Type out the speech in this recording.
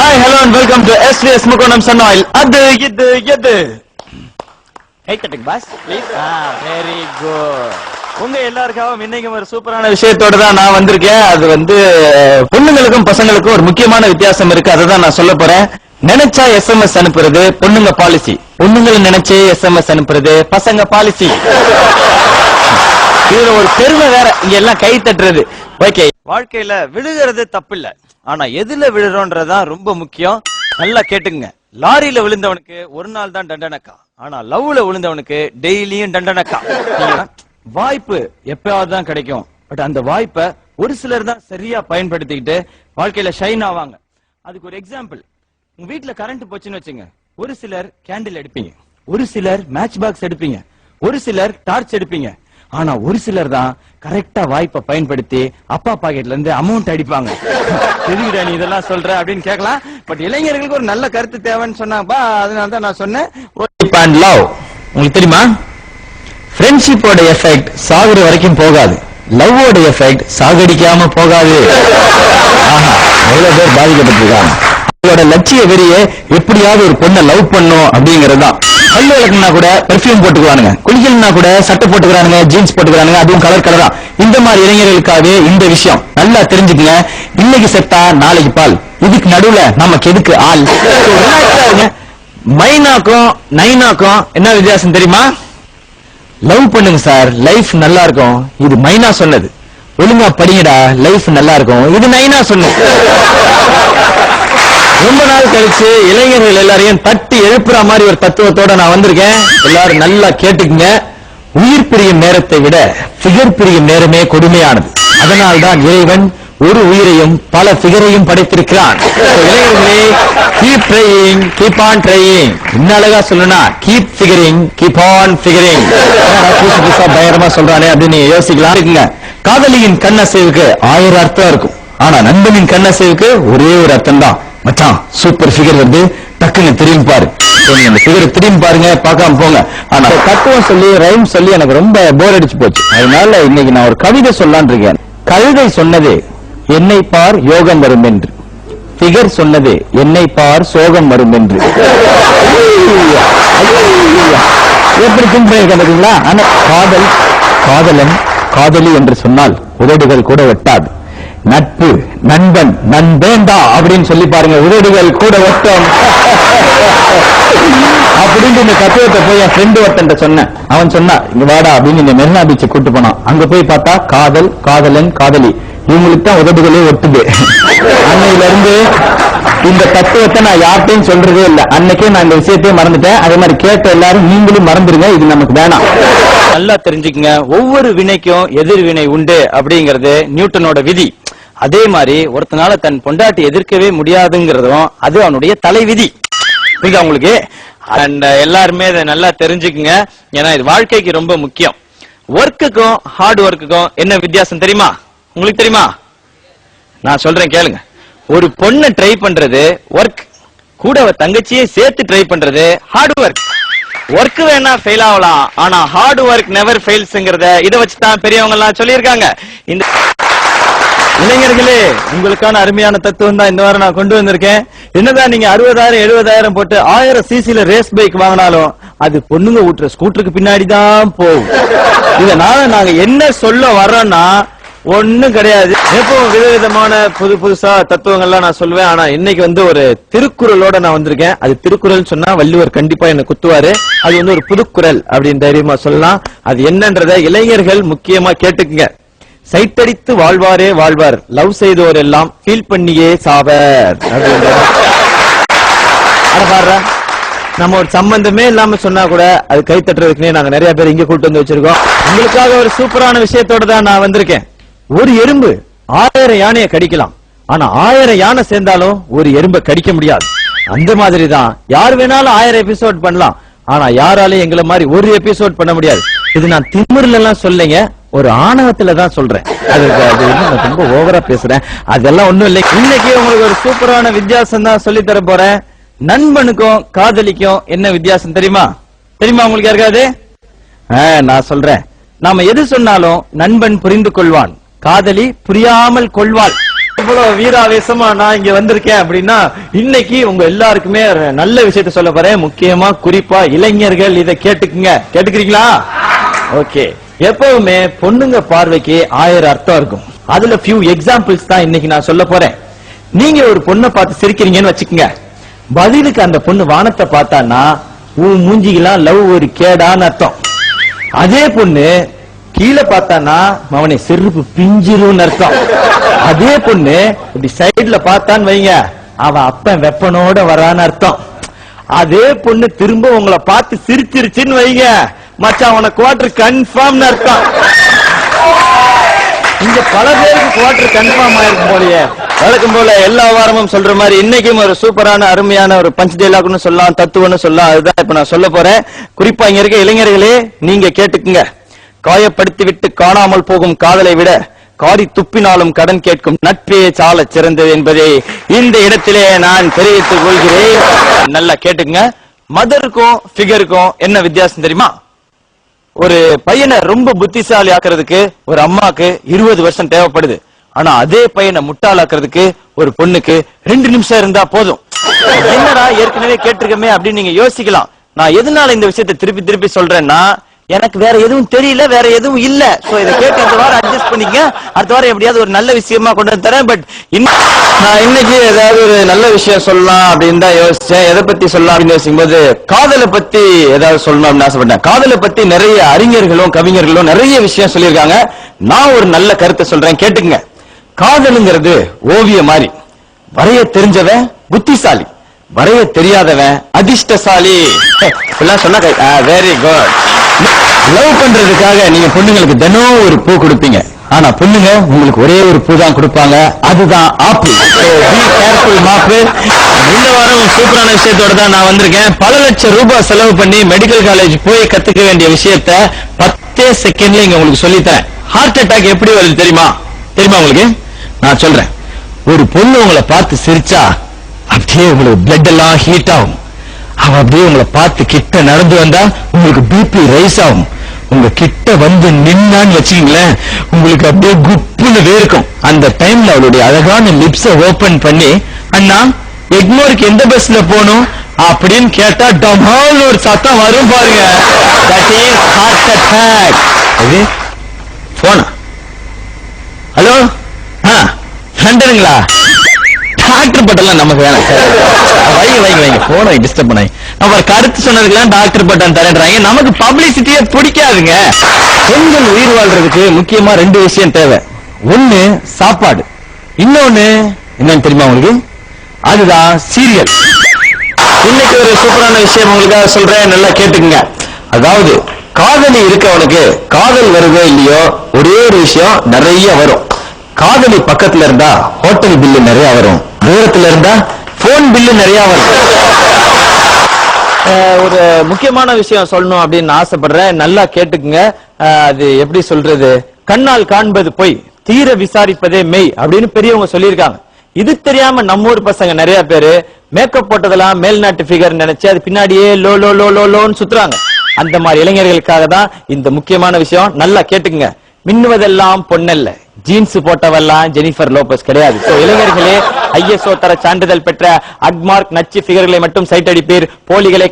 Hi, hello and welcome to SVS Mukonam Sun Oil. Adu, yadu. Hey, Katik Bas, please. Very good. உங்க எல்லாருக்காகவும் இன்னைக்கு ஒரு சூப்பரான விஷயத்தோட தான் நான் வந்திருக்கேன். அது வந்து பொண்ணுங்களுக்கும் பசங்களுக்கும் ஒரு முக்கியமான வித்தியாசம் இருக்கு. அதை தான் நான் சொல்ல போறேன். நினைச்சா SMS அனுப்புறது பொண்ணுங்க பாலிசி, பொண்ணுங்களை நினைச்சே SMS அனுப்புறது பசங்க பாலிசி. இதுல ஒரு பெருமை வேற, இங்க எல்லாம் கை தட்டுறது. ஓகே, வாழ்க்கையில விழுகிறது தப்பு இல்ல, ஆனா எதுல விழுறோன்றதான் ரொம்ப முக்கியம். நல்லா கேட்டுங்க. லாரியில விழுந்தவனுக்கு ஒரு நாள் தான் தண்டனைக்கா, ஆனா லவ்ல விழுந்தவனுக்கு டெய்லியும் தண்டனைக்கா. வாய்ப்பு எப்பயாவது தான் கிடைக்கும், பட் அந்த வாய்ப்பை ஒரு சிலர் தான் சரியா பயன்படுத்திக்கிட்டு வாழ்க்கையில ஷைன் ஆவாங்க. அதுக்கு ஒரு எக்ஸாம்பிள், உங்க வீட்டுல கரண்ட் போச்சுன்னு வச்சுங்க, ஒரு சிலர் கேண்டில் எடுப்பீங்க, ஒரு சிலர் மேட்ச் பாக்ஸ் எடுப்பீங்க, ஒரு சிலர் டார்ச் எடுப்பீங்க. ஆனா ஒரு சிலர் தான் கரெக்டா வாய்ப்பை பயன்படுத்தி அப்பா பாக்கெட்ல இருந்து அமௌண்ட் அடிப்பாங்க. எதுக்குடா நீ இதெல்லாம் சொல்ற அப்படின்னு கேட்கலாம், பட் இளைஞர்களுக்கு ஒரு நல்ல கருத்து தேவைன்னு சொன்னாப்பா, அதனாலதான் நான் சொன்னேன். உங்களுக்கு தெரியுமா, ஃப்ரெண்ட்ஷிப்போட எஃபெக்ட் சாகுற வரைக்கும் போகாது, லவ்வோட எஃபெக்ட் சாகடிக்காம போகாது. எவ்வளவு பேர் பாதிக்கப்பட்டிருக்காங்க. அவங்களோட லட்சிய வெறிய எப்படியாவது ஒரு பொண்ணை லவ் பண்ணும் அப்படிங்கறதுதான். பல்லு விளக்குனா கூட பெர்ஃபியூம் போட்டுக்கிறானுங்க, குளிக்கலனா கூட சட்டை போட்டுக்கிறானுங்க, ஜீன்ஸ் போட்டுக்கிறானுங்க, அதுவும் கலர் கலரா. இந்த மாதிரி இளைஞர்களுக்காகவே இந்த விஷயம் நல்லா தெரிஞ்சுக்கங்க. இன்னைக்கு செத்தா நாளைக்கு பால், இதுக்கு நடுவுல நமக்கு எதுக்கு ஆள்? மைனாக்கும் நைனாக்கும் என்ன வித்தியாசம் தெரியுமா? லவ் பண்ணுங்க சார், லைஃப் நல்லா இருக்கும், இது மைனா சொன்னது. ஒழுங்கா படிங்கடா, லைஃப் நல்லா இருக்கும், இது நைனா சொன்னது. ரொம்ப நாள் கழிச்சு இளைஞர்கள் எல்லாரையும் தட்டி எழுப்புற மாதிரி ஒரு தத்துவத்தோட நான் வந்திருக்கேன். எல்லாரும் நல்லா கேட்டுக்குங்க. உயிர் பிரியும் நேரத்தை விட ஃபிகர் பிரியும் நேரமே கொடுமையானது. அதனால்தான் இறைவன் ஒரு உயிரையும் பல ஃபிகரையும் படைத்திருக்கிறான். இளைஞர்களே, keep trying, keep on trying. இன்னும் அழகா சொல்லணும்னா keep figuring, keep on figuring. புதுசு புதுசா பயங்கரமா சொல்றானே அப்படின்னு யோசிக்கலாம். இருக்குங்க, காதலியின் கண்ணசைவுக்கு 1000 அர்த்தம் இருக்கும், ஆனா நண்பனின் கண்ணசைவுக்கு ஒரே ஒரு அர்த்தம் தான். மச்சான் சூப்பர் ஃபிகர் வந்து டக்குன்னு திரும்பி பாரு, அந்த ஃபிகரை திரும்பி பாருங்க, பார்க்காம போங்க. ஆனா தத்துவம் சொல்லி ரைம் சொல்லி எனக்கு ரொம்ப போர் அடிச்சு போச்சு. அதனால இன்னைக்கு நான் ஒரு கவிதை சொல்லலான் இருக்கேன். கழுதை சொன்னது என்னை பார் யோகம் வரும் என்று, ஃபிகர் சொன்னது என்னை பார் சோகம் வரும் என்று. எப்படி தின்றீங்களா? ஆனா காதல், காதலன், காதலி என்று சொன்னால் உதடுகள் கூட வெட்டாது. நட்பு, நண்பன், நண்பேண்டா அப்படின்னு சொல்லி பாருங்க, உதடுகள் கூட ஒட்டும். அப்படின்னு இந்த தத்துவத்தை போய் என் ஃப்ரெண்டு ஒருத்தன் சொன்னேன். அவன் சொன்னா இங்க வாடா அப்படின்னு இந்த மெரினா பீச்சை கூட்டு போனான். அங்க போய் பார்த்தா காதல், காதலன், காதலி இவங்களுக்கு தான் உதடுகளே ஒட்டுது. அன்னையில இருந்து இந்த தத்துவத்தை நான் யார்கிட்டையும் சொல்றதே இல்லை. அன்னைக்கே நான் இந்த விஷயத்தையும் மறந்துட்டேன். அதே மாதிரி கேட்ட எல்லாரும் நீங்களும் மறந்துருங்க, இது நமக்கு வேணாம். நல்லா தெரிஞ்சுக்கங்க, ஒவ்வொரு வினைக்கும் எதிர்வினை உண்டு அப்படிங்கறது நியூட்டனோட விதி. அதே மாதிரி ஒருத்தனால தன் பொண்டாட்டி எதிர்க்கவே முடியாதுங்கிறதும் அது அவனுடைய தலைவிதி. புரியுதா உங்களுக்கு? அண்ட் எல்லாருமே இதை நல்லா தெரிஞ்சுக்குங்க, ஏன்னா இது வாழ்க்கைக்கு ரொம்ப முக்கியம். ஒர்க்குக்கும் ஹார்ட் ஒர்க்குக்கும் என்ன வித்தியாசம் தெரியுமா? உங்களுக்கு தெரியுமா? நான் சொல்றேன் கேளுங்க. ஒரு பொண்ணை ட்ரை பண்றது ஒர்க், கூட தங்கச்சியே சேர்த்து ட்ரை பண்றது ஹார்ட் ஒர்க். ஒர்க் வேணா ஃபெயில் ஆகலாம், ஆனா ஹார்ட் ஒர்க் நெவர் ஃபெயில்ஸ்ங்கிறத இதை வச்சுதான் பெரியவங்க எல்லாம் சொல்லியிருக்காங்க. இந்த இளைஞர்களே, உங்களுக்கான அருமையான தத்துவம் தான் இந்த வாரம் நான் கொண்டு வந்திருக்கேன். என்னதான் நீங்க 60,000 70,000 போட்டு 1000 சிசில ரேஸ் பைக் வாங்கினாலும் அது பொண்ணுங்க ஊட்டுற ஸ்கூட்டருக்கு பின்னாடி தான் போகும். இதனால நாங்க என்ன சொல்ல வர்றோம்னா ஒண்ணும் கிடையாது. எப்பவும் விதவிதமான புதுசா தத்துவங்கள்லாம் நான் சொல்லுவேன். ஆனா இன்னைக்கு வந்து ஒரு திருக்குறளோட நான் வந்திருக்கேன். அது திருக்குறள் சொன்னா வள்ளுவர் கண்டிப்பா என்ன குத்துவாரு. அது வந்து ஒரு புதுக்குறள் அப்படின்னு தைரியமா சொல்லலாம். அது என்னன்றத இளைஞர்கள் முக்கியமா கேட்டுக்குங்க. சைட்டடித்து வாழ்வாரே வாழ்வார், லவ் செய்தோர் எல்லாம் ஃபீல் பண்ணியே சாவர். நம்ம ஒரு சம்பந்தமே இல்லாம சொன்னா கூட அது கை தட்டுறதுக்குன்னே நாங்க நிறைய பேர் இங்க கூட்டு வந்து வச்சிருக்கோம். உங்களுக்காக ஒரு சூப்பரான விஷயத்தோட தான் நான் வந்திருக்கேன். ஒரு எறும்பு 1000 யானையை கடிக்கலாம், ஆனா 1000 யானை சேர்ந்தாலும் ஒரு எறும்பை கடிக்க முடியாது. அந்த மாதிரி தான் யார் வேணாலும் 1000 எபிசோட் பண்ணலாம், ஆனா யாராலையும் எங்களை மாதிரி ஒரு எபிசோட் பண்ண முடியாது. இது நான் திமிர்ல எல்லாம் சொல்லுங்க, ஒரு ஆணவத்துல தான் சொல்றேன். அது ரொம்ப ஓவரா பேசுறேன், அதெல்லாம் ஒண்ணும் இல்லை. இன்னைக்கு உங்களுக்கு ஒரு சூப்பரான வித்தியாசம் தான் சொல்லி தர போறேன். நண்பனுக்கும் காதலிக்கும் என்ன வித்தியாசம் தெரியுமா? தெரியுமா உங்களுக்கு யாருக்காது? நான் சொல்றேன். நாம எது சொன்னாலும் நண்பன் புரிந்து கொள்வான், காதலி புரியாமல் கொள்வாள். இவ்வளவு வீராவேசமா நான் இங்க வந்திருக்கேன் அப்படின்னா இன்னைக்கு உங்க எல்லாருக்குமே நல்ல விஷயத்த சொல்ல போறேன். முக்கியமா குறிப்பா இளைஞர்கள் இதை கேட்டுக்கிறீங்களா? ஓகே. எப்பவுமே பொண்ணுங்க பார்வைக்கு 1000 அர்த்தம் இருக்கும். அதுல few எக்ஸாம்பிள்ஸ் தான் இன்னைக்கு நான் சொல்ல போறேன். நீங்க ஒரு பொண்ணை பார்த்து சிரிக்கிறீங்கன்னு வச்சுக்கோங்க, பதிலுக்கு அந்த பொண்ணு வானத்தை பார்த்தான்னா உன் மூஞ்சிக்கெல்லாம் லவ் ஒரு கேடான்னு அர்த்தம். அதே பொண்ணு கீழே பார்த்தானா அவனை செருப்பு பிஞ்சிரும் அர்த்தம். அதே பொண்ணு இப்படி சைடுல பார்த்தான்னு வைங்க, அவன் அப்பன் வெப்பனோட வரான்னு அர்த்தம். அதே பொண்ணு திரும்ப உங்களை பார்த்து சிரிச்சிருச்சுன்னு வைங்க, மச்சான் அவனை குவார்டர் கன்ஃபார்ம் அர்த்தம். இங்க பல பேருக்கு குவார்டர் கன்ஃபார்ம் ஆயிருக்கும் போலயே. வழக்கம் போல எல்லா வாரமும் சொல்ற மாதிரி இன்னைக்கும் ஒரு சூப்பரான அருமையான ஒரு பஞ்ச் டைலாக்னு சொல்லலாம், தத்துவம்னு சொல்லலாம். அதுதான் இப்ப நான் சொல்ல போறேன். குறிப்பா இங்க இருக்க இளைஞர்களே நீங்க கேட்டுக்குங்க. காயப்படுத்தி விட்டு காணாமல் போகும் காதலை விட காரி துப்பினாலும் கடன் கேட்கும் நட்பே சால சிறந்தது என்பதை இந்த இடத்திலே நான் தெரிவித்துக் கொள்கிறேன். நல்லா கேட்டுக்குங்க. மதருக்கும் ஃபிகருக்கும் என்ன வித்தியாசம் தெரியுமா? ஒரு பையனை ரொம்ப புத்திசாலி ஆக்குறதுக்கு ஒரு அம்மாக்கு 20 வருஷம் தேவைப்படுது. ஆனா அதே பையனை முட்டாளாக்குறதுக்கு ஒரு பொண்ணுக்கு 2 நிமிஷம் இருந்தா போதும். என்னடா ஏற்கனவே கேட்டிருக்கமே அப்படின்னு நீங்க யோசிக்கலாம். நான் எதனால இந்த விஷயத்தை திருப்பி திருப்பி சொல்றேன்னா, எனக்கு வேற எதுவும் தெரியல, வேற எதுவும் இல்ல. சோ இதை கேட்டு இந்த வாரம் அட்ஜஸ்ட் பண்ணிக்க. அடுத்த வாரம் எப்படியாவது ஒரு நல்ல விஷயமா கொண்டு வந்து தரேன். பட் நான் இன்னைக்கு ஏதாவது ஒரு நல்ல விஷயம் சொல்லலாம் அப்படின்னு தான் யோசிச்சேன். எதை பத்தி சொல்லலாம் அப்படின்னு யோசிக்கும் போது காதலை பத்தி ஏதாவது சொல்லணும் அப்படின்னு ஆசைப்பட்டேன். காதலை பத்தி நிறைய அறிஞர்களும் கவிஞர்களும் நிறைய விஷயம் சொல்லியிருக்காங்க. நான் ஒரு நல்ல கருத்தை சொல்றேன், கேட்டுங்க. காதலுங்கிறது ஓவியம் மாதிரி. வரைய தெரிஞ்சவன் புத்திசாலி, வரைய தெரியாதவன் அதிர்ஷ்டசாலி. சொன்னா வெரி குட். லவ் பண்றதுக்காக நீங்க பொண்ணுங்களுக்கு தினம் ஒரு பூ கொடுப்பீங்க, ஆனா பொண்ணுங்க உங்களுக்கு ஒரே ஒரு பூ தான் கொடுப்பாங்க, அதுதான் ஆப்பிள். மாப்பு. இந்த வாரம் சூப்பரான விஷயத்தோட தான் நான் வந்திருக்கேன். பல லட்சம் ரூபாய் செலவு பண்ணி மெடிக்கல் காலேஜ் போய் கத்துக்க வேண்டிய விஷயத்த 10 செகண்ட்ல இங்க உங்களுக்கு சொல்லித்தரேன். ஹார்ட் அட்டாக் எப்படி வருது தெரியுமா உங்களுக்கு? நான் சொல்றேன். ஒரு பொண்ணு உங்களை பார்த்து சிரிச்சா அப்படியே உங்களுக்கு பிளட் எல்லாம் ஹீட் ஆகும். அவ அப்படியே உங்களை பார்த்து கிட்ட நடந்து வந்தா உங்களுக்கு பிபி ரைஸ் ஆகும். உங்க கிட்ட வந்து நின்னான்னு வச்சுக்கீங்களேன், உங்களுக்கு அப்படியே குப்புன்னு வேர்க்கும். அந்த டைம்ல அவளுடைய அழகான லிப்ஸ ஓபன் பண்ணி, அண்ணா எக்மோருக்கு எந்த பஸ்ல போகணும் அப்படின்னு கேட்டா டமால் ஒரு சத்தம் வரும் பாருங்க. That is heart attack. அது போனா ஹலோ லண்டனுங்களா? டாக்டர் பட்டம் நமக்கு வேணாம். வைங்க போன டிஸ்டர்ப் பண்ணாங்க. நம்ம கருத்து சொன்னதுக்கெல்லாம் டாக்டர் பட்டம் தரேன்றாங்க. நமக்கு பப்ளிசிட்டியே பிடிக்காதுங்க. பெண்கள் உயிர் வாழ்றதுக்கு முக்கியமா 2 விஷயம் தேவை. ஒண்ணு சாப்பாடு, இன்னொன்னு என்னன்னு தெரியுமா உங்களுக்கு? அதுதான் சீரியல். இன்னைக்கு ஒரு சூப்பரான விஷயம் உங்களுக்காக சொல்றேன், நல்லா கேட்டுக்குங்க. அதாவது காதலி இருக்கவனுக்கு காதல் வருதோ இல்லையோ ஒரே ஒரு விஷயம் நிறைய வரும். காதலி பக்கத்துல இருந்தா ஹோட்டல் பில்லு நிறைய வரும், தூரத்துல இருந்தா போன் பில்லு நிறைய வரும். ஒரு முக்கியமான விஷயம் சொல்லணும் அப்படின்னு ஆசைப்படுறேன், நல்லா கேட்டுக்குங்க. அது எப்படி சொல்றது, கண்ணால் காண்பது பொய், தீர விசாரிப்பதே மெய் அப்படின்னு பெரியவங்க சொல்லியிருக்காங்க. இது தெரியாம நம்ம ஊர் பசங்க நிறைய பேரு மேக்கப் போட்டதெல்லாம் மேல்நாட்டு ஃபிகர் நினைச்சு அது பின்னாடியே லோ லோ லோ லோ லோன்னு சுத்துறாங்க. அந்த மாதிரி இளைஞர்களுக்காக தான் இந்த முக்கியமான விஷயம், நல்லா கேட்டுக்குங்க. மின்னுவதெல்லாம் பொன்னல்ல, ஜீன்ஸ் போட்டவெல்லாம் ஜெனிஃபர் லோபஸ் கிடையாது. இளைஞர்களே, ISO தர சான்றிதழ் பெற்ற அட்மார்க் நச்சு ஃபிகர்களை மட்டும் சைட் அடிப்பீர், போலிகளை